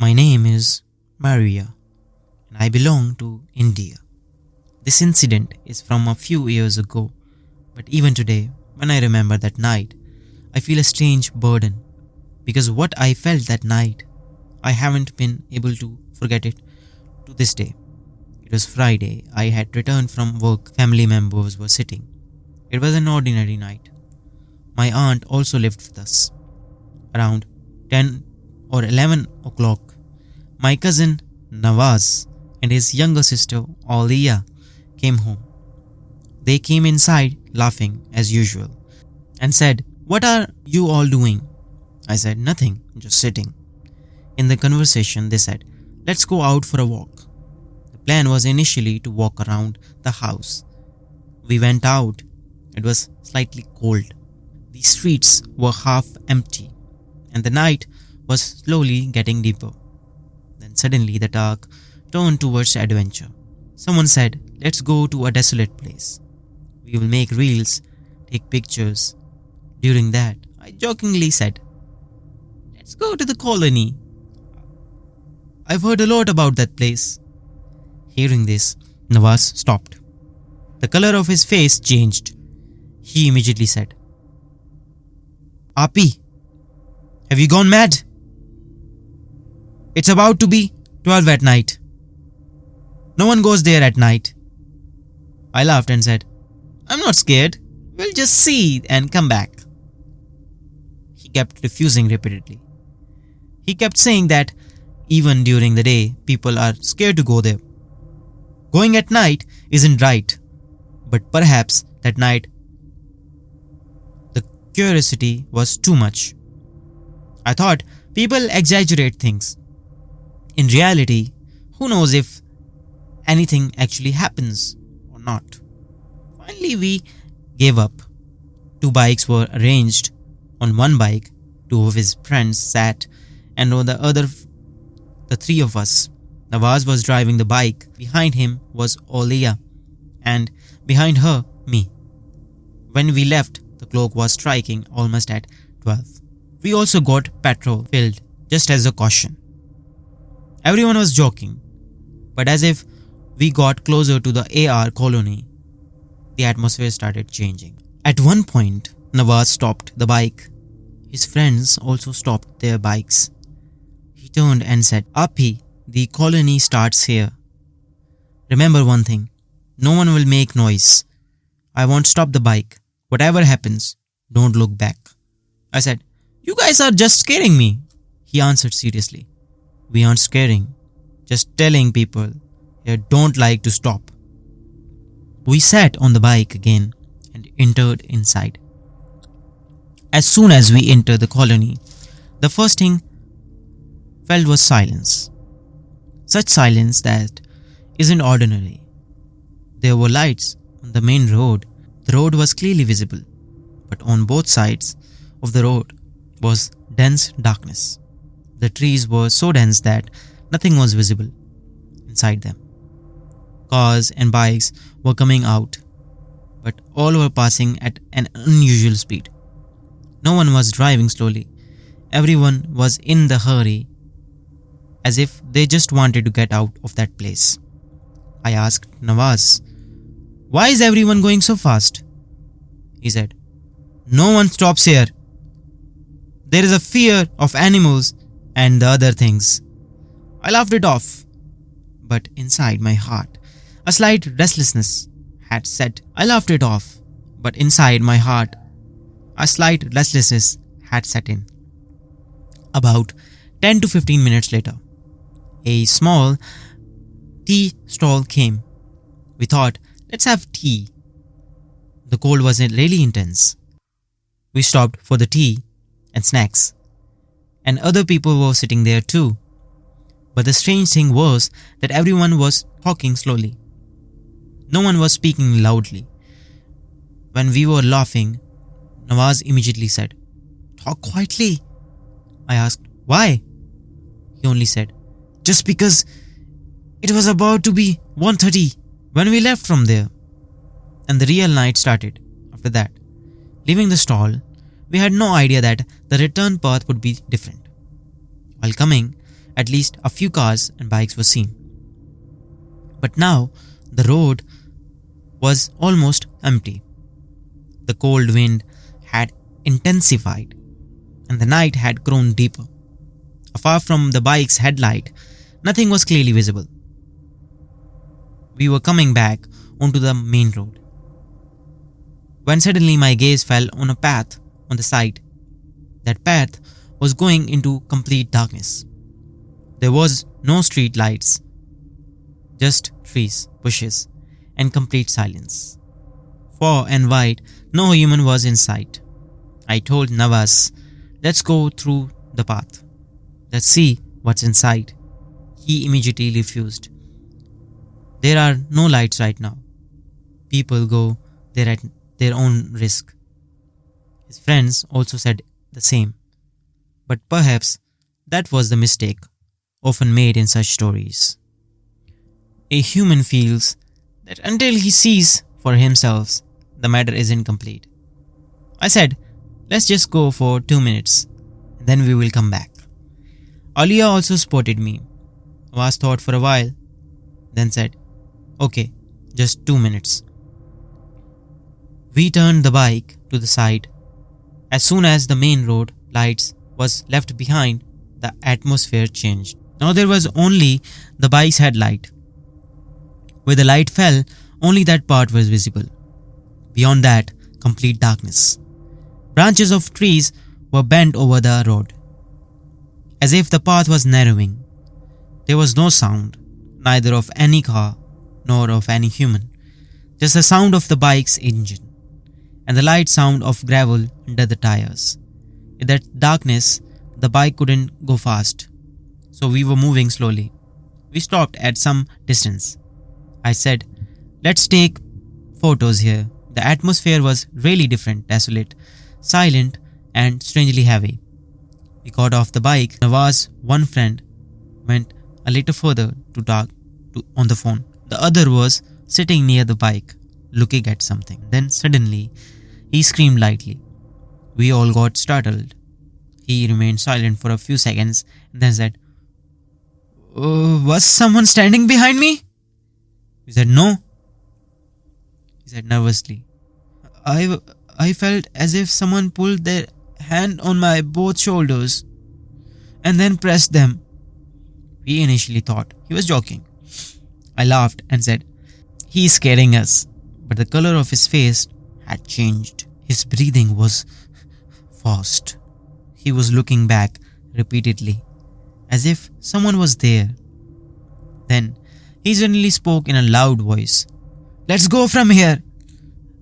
My name is Maria and I belong to India. This incident is from a few years ago, but even today, when I remember that night, I feel a strange burden because what I felt that night, I haven't been able to forget it to this day. It was Friday, I had returned from work, family members were sitting. It was an ordinary night. My aunt also lived with us. Around 10 or 11 o'clock, my cousin Nawaz and his younger sister Alia came home. They came inside laughing as usual and said, "What are you all doing?" I said, "Nothing, just sitting." In the conversation, they said, "Let's go out for a walk." The plan was initially to walk around the house. We went out. It was slightly cold. The streets were half empty and the night was slowly getting deeper. Then suddenly the dark turned towards adventure. Someone said, "Let's go to a desolate place. We will make reels, take pictures." During that, I jokingly said, "Let's go to the colony. I've heard a lot about that place." Hearing this, Nawaz stopped. The color of his face changed. He immediately said, "Api, have you gone mad? It's about to be 12 at night. No one goes there at night." I laughed and said, "I'm not scared. We'll just see and come back." He kept refusing repeatedly. He kept saying that even during the day, people are scared to go there. Going at night isn't right, but perhaps that night the curiosity was too much. I thought people exaggerate things. In reality, who knows if anything actually happens or not. Finally, we gave up. Two bikes were arranged. On one bike, two of his friends sat, and on the other, the three of us. Nawaz was driving the bike. Behind him was Olia, and behind her, me. When we left, the clock was striking almost at 12. We also got petrol filled, just as a caution. Everyone was joking, but as if we got closer to the AR colony, the atmosphere started changing. At one point, Nawaz stopped the bike. His friends also stopped their bikes. He turned and said, "Api, the colony starts here. Remember one thing, no one will make noise. I won't stop the bike. Whatever happens, don't look back." I said, "You guys are just scaring me." He answered seriously, "We aren't scaring, just telling people here don't like to stop." We sat on the bike again and entered inside. As soon as we entered the colony, the first thing felt was silence. Such silence that isn't ordinary. There were lights on the main road. The road was clearly visible, but on both sides of the road was dense darkness. The trees were so dense that nothing was visible inside them. Cars and bikes were coming out, but all were passing at an unusual speed. No one was driving slowly. Everyone was in the hurry, as if they just wanted to get out of that place. I asked Nawaz, "Why is everyone going so fast?" He said, "No one stops here. There is a fear of animals and the other things." I laughed it off, but inside my heart, a slight restlessness had set. I laughed it off, but inside my heart, a slight restlessness had set in. About 10 to 15 minutes later, a small tea stall came. We thought, let's have tea. The cold was really intense. We stopped for the tea and snacks, and other people were sitting there too. But the strange thing was that everyone was talking slowly. No one was speaking loudly. When we were laughing, Nawaz immediately said, "Talk quietly." I asked, "Why?" He only said, "Just because it was about to be 1:30 when we left from there." And the real night started after that. Leaving the stall, we had no idea that the return path would be different. While coming, At least a few cars and bikes were seen. But now the road was almost empty. The cold wind had intensified and the night had grown deeper. Far from the bike's headlight, nothing was clearly visible. We were coming back onto the main road when suddenly my gaze fell on a path on the side. That path was going into complete darkness. There was no street lights, just trees, bushes, and complete silence. Far and wide, no human was in sight. I told Nawaz, let's go through the path. Let's see what's inside. He immediately refused. There are no lights right now. People go there at their own risk. His friends also said the same. But perhaps that was the mistake often made in such stories. A human feels that until he sees for himself, the matter isn't complete. I said, let's just go for 2 minutes, and then we will come back. Alia also spotted me. Was thought for a while, then said, okay, just 2 minutes. We turned the bike to the side. As soon as the main road lights was left behind, the atmosphere changed. Now there was only the bike's headlight. Where the light fell, only that part was visible. Beyond that, complete darkness. Branches of trees were bent over the road, as if the path was narrowing. There was no sound, neither of any car nor of any human, just the sound of the bike's engine and the light sound of gravel under the tires. In that darkness, the bike couldn't go fast, so we were moving slowly. We stopped at some distance. I said, let's take photos here. The atmosphere was really different, desolate, silent, and strangely heavy. We got off the bike. Nawaz's one friend went a little further to talk on the phone. The other was sitting near the bike, looking at something. Then suddenly, he screamed lightly. We all got startled. He remained silent for a few seconds and then said, was someone standing behind me? We said, no. He said nervously, I felt as if someone pulled their hand on my both shoulders and then pressed them. We initially thought he was joking. I laughed and said, he is scaring us. But the color of his face had changed. His breathing was fast. He was looking back repeatedly, as if someone was there. Then he suddenly spoke in a loud voice. Let's go from here.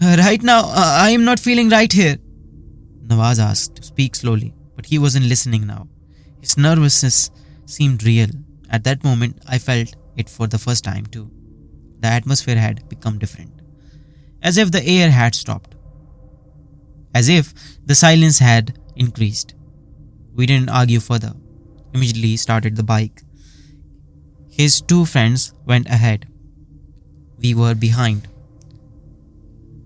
Right now, I am not feeling right here. Nawaz asked to speak slowly, but he wasn't listening now. His nervousness seemed real. At that moment, I felt it for the first time too. The atmosphere had become different. As if the air had stopped. As if the silence had increased. We didn't argue further. Immediately started the bike. His two friends went ahead. We were behind.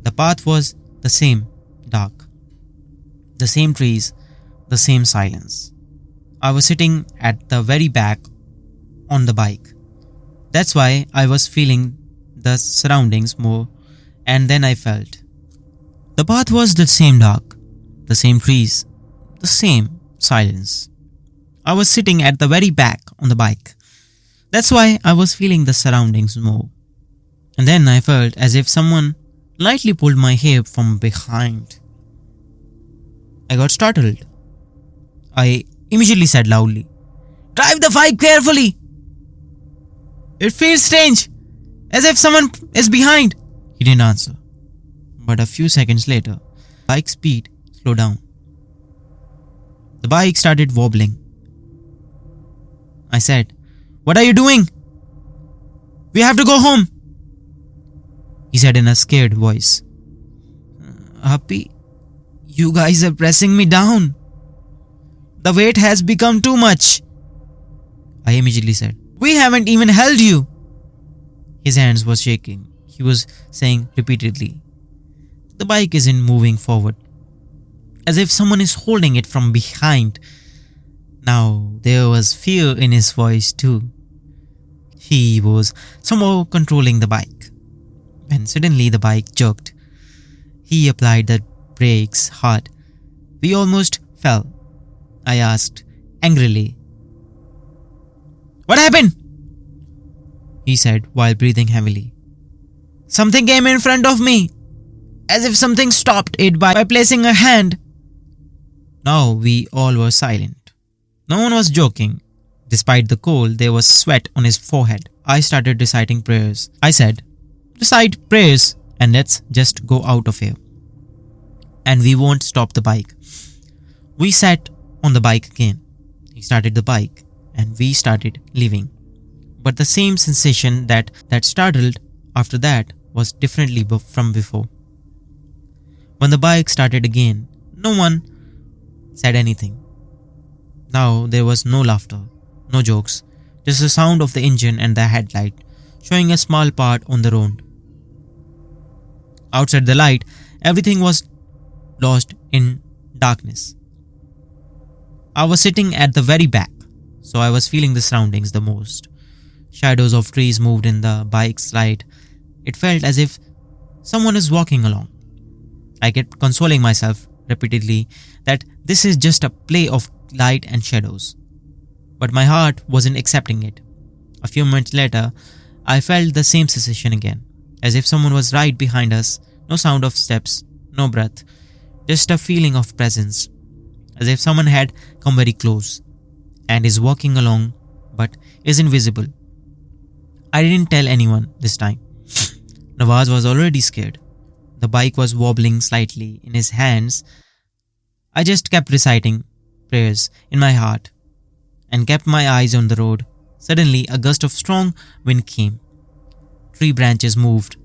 The path was the same, dark. The same trees, the same silence. I was sitting at the very back on the bike. That's why I was feeling the surroundings more, and then I felt. The path was the same dark, the same trees, the same silence. I was sitting at the very back on the bike. That's why I was feeling the surroundings more. And then I felt as if someone lightly pulled my hair from behind. I got startled. I immediately said loudly, drive the bike carefully. It feels strange, as if someone is behind. He didn't answer. But a few seconds later, bike speed slowed down. The bike started wobbling. I said, what are you doing? We have to go home. He said in a scared voice. Happy, you guys are pressing me down. The weight has become too much. I immediately said, we haven't even held you. His hands were shaking. He was saying repeatedly, the bike isn't moving forward, as if someone is holding it from behind. Now there was fear in his voice too. He was somehow controlling the bike. When suddenly the bike jerked. He applied the brakes hard. We almost fell. I asked angrily. "What happened?" he said while breathing heavily. "Something came in front of me, as if something stopped it by placing a hand." Now we all were silent. No one was joking. Despite the cold, there was sweat on his forehead. I started reciting prayers. I said, "Recite prayers and let's just go out of here. And we won't stop the bike." We sat on the bike again. He started the bike and we started leaving. But the same sensation that startled after that was differently from before. When the bike started again, no one said anything. Now there was no laughter, no jokes, just the sound of the engine and the headlight showing a small part on the road. Outside the light, everything was lost in darkness. I was sitting at the very back, so I was feeling the surroundings the most. Shadows of trees moved in the bike's light. It felt as if someone is walking along. I kept consoling myself repeatedly that this is just a play of light and shadows. But my heart wasn't accepting it. A few minutes later, I felt the same sensation again, as if someone was right behind us. No sound of steps, no breath, just a feeling of presence, as if someone had come very close and is walking along but is invisible. I didn't tell anyone this time. Nawaz was already scared. The bike was wobbling slightly in his hands. I just kept reciting prayers in my heart and kept my eyes on the road. Suddenly, a gust of strong wind came. Tree branches moved,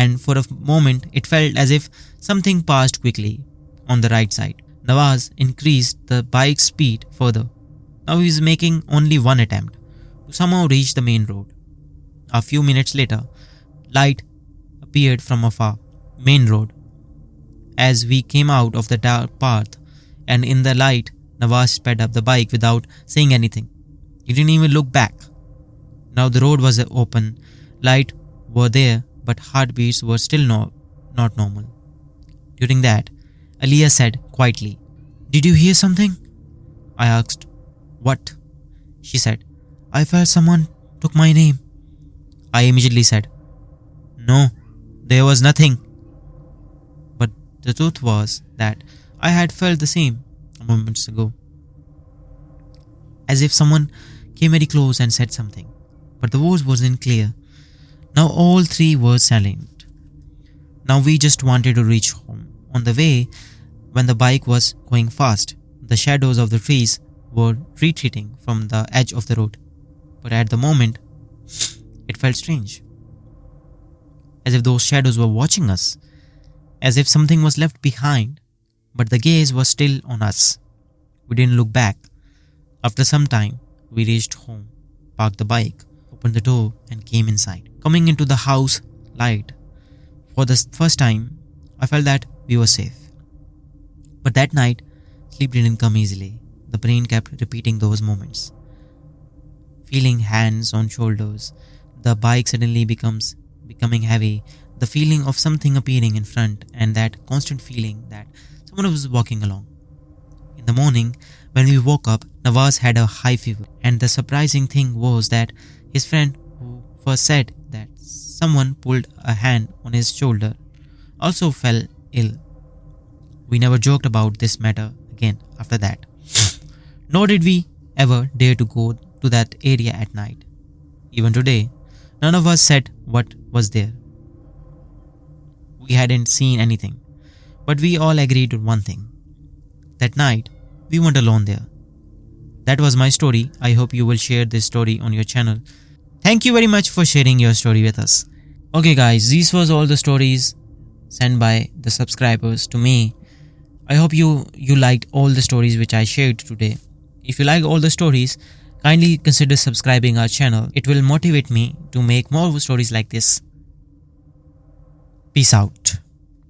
and for a moment it felt as if something passed quickly on the right side. Nawaz increased the bike's speed further. Now he was making only one attempt to somehow reach the main road. A few minutes later, light appeared from afar, main road. As we came out of the dark path and in the light, Nawaz sped up the bike without saying anything. He didn't even look back. Now the road was open, light were there, but heartbeats were still not normal. During that, Aliyah said quietly, "Did you hear something?" I asked. "What?" She said, "I felt someone took my name." I immediately said, "No, there was nothing." But the truth was that I had felt the same moments ago. As if someone came very close and said something, but the voice wasn't clear. Now all three were silent. Now we just wanted to reach home. On the way, when the bike was going fast, the shadows of the trees were retreating from the edge of the road. But at the moment, it felt strange. As if those shadows were watching us. As if something was left behind. But the gaze was still on us. We didn't look back. After some time, we reached home, parked the bike, opened the door and came inside. Coming into the house light, for the first time, I felt that we were safe. But that night, sleep didn't come easily. The brain kept repeating those moments. Feeling hands on shoulders, the bike suddenly becoming heavy, the feeling of something appearing in front, and that constant feeling that someone was walking along. In the morning, when we woke up, Nawaz had a high fever, and the surprising thing was that his friend who first said that someone pulled a hand on his shoulder also fell ill. We never joked about this matter again after that. Nor did we ever dare to go to that area at night. Even today, none of us said what was there. We hadn't seen anything, but we all agreed on one thing. That night, we weren't alone there. That was my story. I hope you will share this story on your channel. Thank you very much for sharing your story with us. Okay guys, these was all the stories sent by the subscribers to me. I hope you liked all the stories which I shared today. If you like all the stories, kindly consider subscribing our channel. It will motivate me to make more stories like this. Peace out.